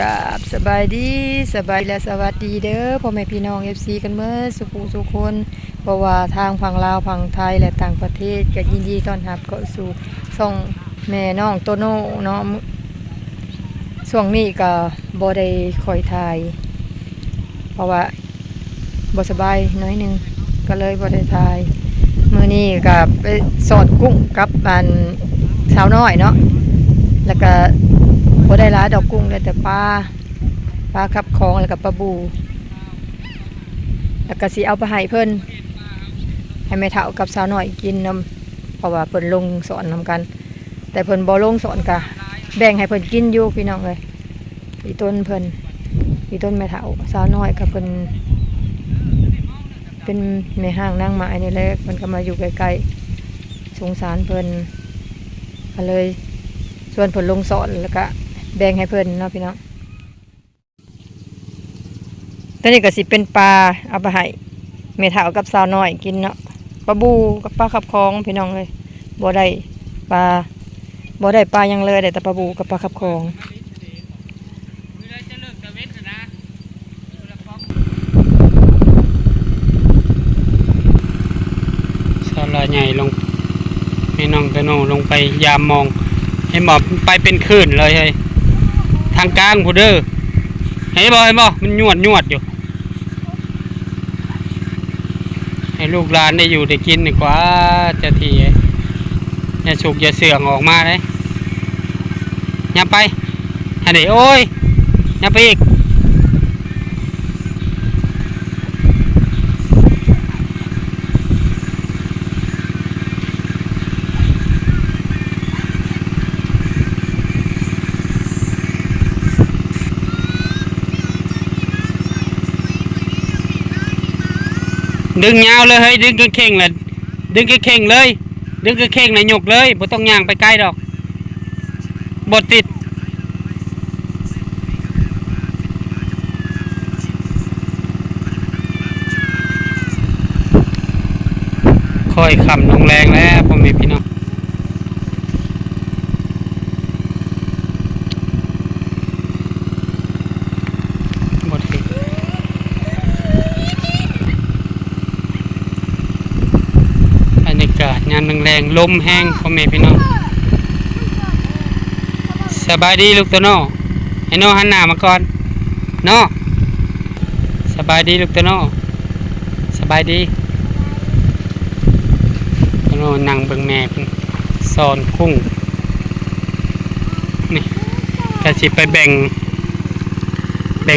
กับสบายดีและสวัสดีเด้อพ่อแม่พี่น้อง FC กันเมื่อสุขสุขคนเพราะว่าทางฝั่งลาวฝั่งไทยและต่างประเทศก็ยินดีต้อนรับเข้าสู่ช่องแม่น้องโตโน่เนาะช่วงนี้ก็บ่ได้ค่อยถ่ายเพราะว่าบ่สบายน้อยนึงก็เลยบ่ได้ถ่ายมื้อนี้ก็ไปสอดกุ้งกับสาวน้อยเนาะแล้วก็บ่ได้ร้ายดอกกุ้งเลยแต่ปลาขับคลองแล้วก็ปลาบูแล้วก็สิเอาไปให้เพิ่นให้แม่เฒ่ากับสาวน้อยกินนำเพราะว่าเพิ่นลงสอนนำกันแต่เพิ่นบ่ลงสอนก็แบ่งให้เพิ่นกินอยู่พี่น้องเลยอีต้นเพิ่นอีต้นแม่เฒ่าสาวน้อยก็เพิ่นเป็นแม่ห้างนางไม้นี่แหละเพิ่นก็มาอยู่ใกล้ๆสงสารเพิ่นก็เลยชวนเพิ่นลงสอนแล้วก็แบ่งให้เพิ่นเนาะพี่น้องตอนนี้ก็สิเป็นปลาเอาไปให้แม่เฒ่ากับสาวน้อยกินเนาะปลาบูกับปลาขับคลองพี่น้องเลยบ่ได้ปลายังเลยได้แต่ปลาบูกับปลาขับคลองสาลาใหญ่ลงให้น้องตะโนลงไปยามมองให้หมอบไปเป็นคลื่นเลยเฮ้ยทางกลางพูเด้อให้บ่มันยวดอยู่ให้ลูกหลานได้อยู่ได้กินดีกว่าจะทีอย่าฉุกอย่าเสื่องออกมาเลยอย่าไปอันนี้โอ้ยอย่าไปอีกดึงยาวเลยเฮ้ยดึงกระเข่งเลยดึงกระเข่งเลยดึงกระเข่งเลยหยกเลยบ่ต้องย่างไปใกล้ดอกบดติดค่อยขำลงแรงแล้วพ่อแม่พี่น้องบดติดบรรยากาศงานแรงๆลมแห้งพ่อแม่พี่น้องสบายดีลูกตัวน้อให้น้อหันหน้ามาก่อนน้อสบายดีลูกตัวน้อสบายดีตัวน้อนั่งเบิ่งแม่เพิ่นสอนกุ้งนี่ก็สิไปแบ่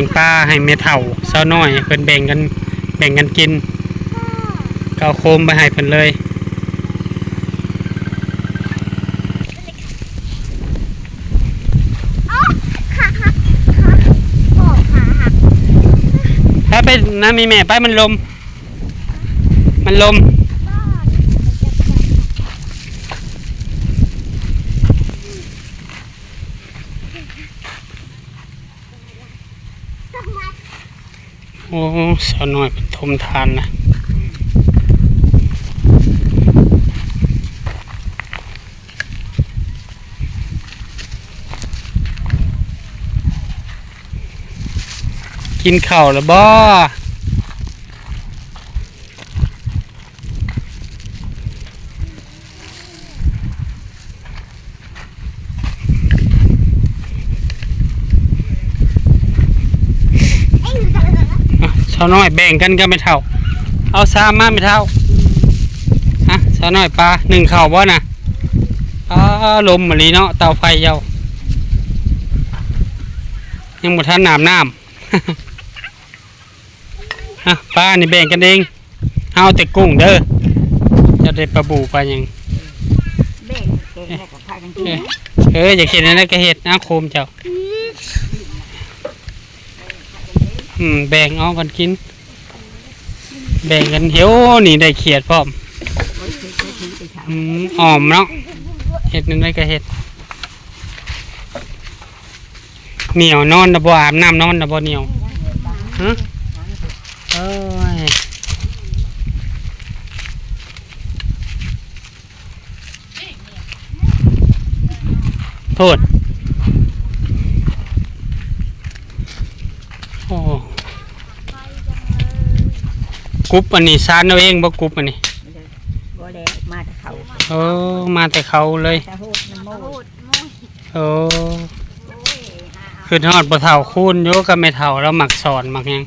งปลาให้แม่เฒ่าสาวน้อยเพิ่นแบ่งกันกินก็เอาโคมไปให้เพิ่นเลยถ้าเป็นน้ำมีแม่ไปมันลมโอ้สาวน้อยเป็นทมทานนะกินข้าวแล้วบ่สาวน้อยแบ่งกันก็ไม่เท่าเอาซ้ำมาไม่เท่าฮะสาวน้อยปลาหนึ่งข้าวบ่นะลมมะลิเนาะเตาไฟเยายังบ่ทันน้ำปลานี่แบ่งกันเองเอาแต่กุ้งเด้อจะได้ปลาบูปลายังอยากเห็นอะไรก็เห็ดน้ำโคมเจ้าแบ่งเอากันกินแบ่งกันเหี้ยวนี่ได้เขียดพร้อมอ่อมเนาะเห็ดนั่นได้ก็เห็ดเหนียวนอนนะบ่อาบน้ำนอนนะบ่เหนียวฮะโอ้ยโทษ กรุบอันนี้ซานเอาเองบ่กรุบอันนี้ บ่ได้มาแต่เขา โอ้มาแต่เขาเลย แต่โหดมันโมด โอ้คือทอดบ่เฒ่าคูณอยู่ก็ไม่เฒ่าแล้วหมักสอนหมักหยัง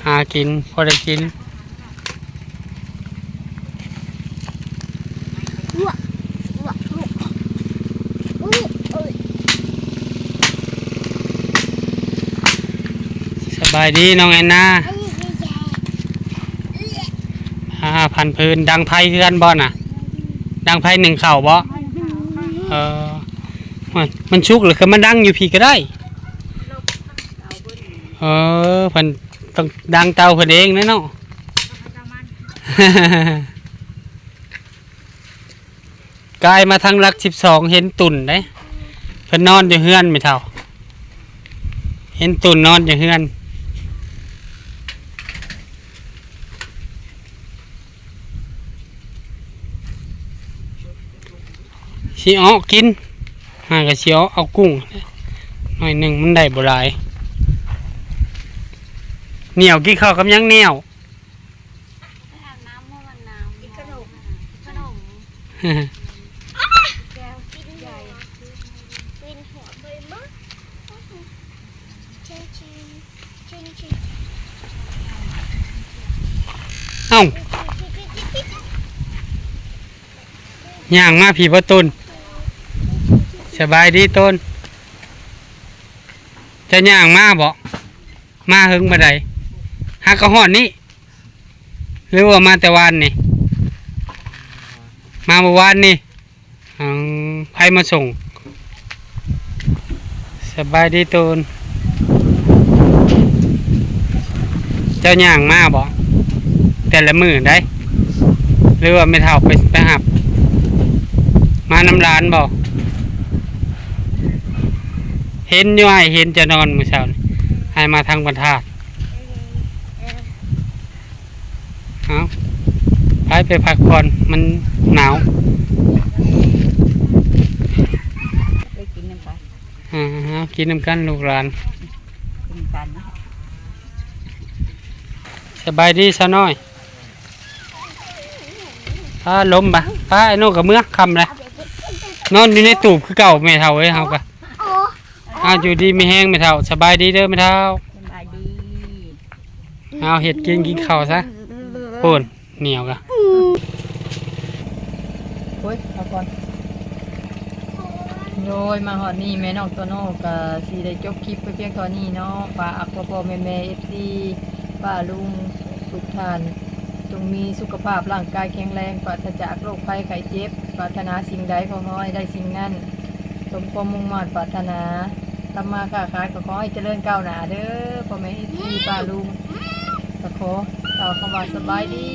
หากินพอได้กินสบายดีน้องแอนนาพันพื้นดังไพ่คือกันบ่น่ะ ดังไพ่หนึ่งเข่าบ่เออโอ้ยมันชุกหรือคือมันดังอยู่พี่ก็ได้เพิ่นต้องดังเตาเพิ่นเองนะเนาะ กายมาทางหลัก12เห็นตุ่นเด้เพิ่นนอนอยู่เฮือนไม่เท่าเห็นตุ่นนอนอยู่เฮือนสิเอากินหาก็สิเอากุ้งหน่อยหนึงมันได้บ่หลายเหนียวกินข้าวกับยังเหนียว เอ้าย่างมาผีประตุนสบายดีต้นจะย่างมาบ่มาหึงมาใดหากระหอนนี่หรือว่ามาแต่วานนี่มาเมื่อวานนี่ใครมาส่งสบายดีต้นเจ้าย่างมาบ่แต่ละมือได้หรือว่าไม่เท่าไปหับมาน้ำร้านบ่เห็นอยู่ไอ้เห็นจะนอนมื้อเช้านี่ให้มาทางบรรทัดเอาไปพักผ่อนมันหนาว ไปกินน้ำปลา กินน้ำกันลูกหลาน กินกันนะ สบายดีซะน้อยลมปะไอ้โน่กับเมื่อคำเลยนอนอยู่ในตูบคือเก่าไม่เท่าเอ้ยเฮากะอยู่ดีไม่แห้งไม่เท่าสบายดีเด้อไม่เท่า สบายดี เอาเห็ดกินข้าวซะปูนเหนียวกะ โอ้ยเอาก่อนโดยมาหอดนี่แม่น้องตัวโน่ก็สิได้จบคลิปไปเพียงเท่านี้เนาะฝากพ่อแม่ FC ป้าลุงทุกท่านจงมีสุขภาพร่างกายแข็งแรงปราศจากโรคภัยไข้เจ็บปรารถนาสิ่งใดขอให้ได้สิ่งนั้นสมความมุ่งมั่นปรารถนาทำมาค้าขายก็ขอให้เจริญก้าวหน้าเด้อพ่อแม่พี่ป้าลุงก็ขอกล่าวคำว่าสบายดี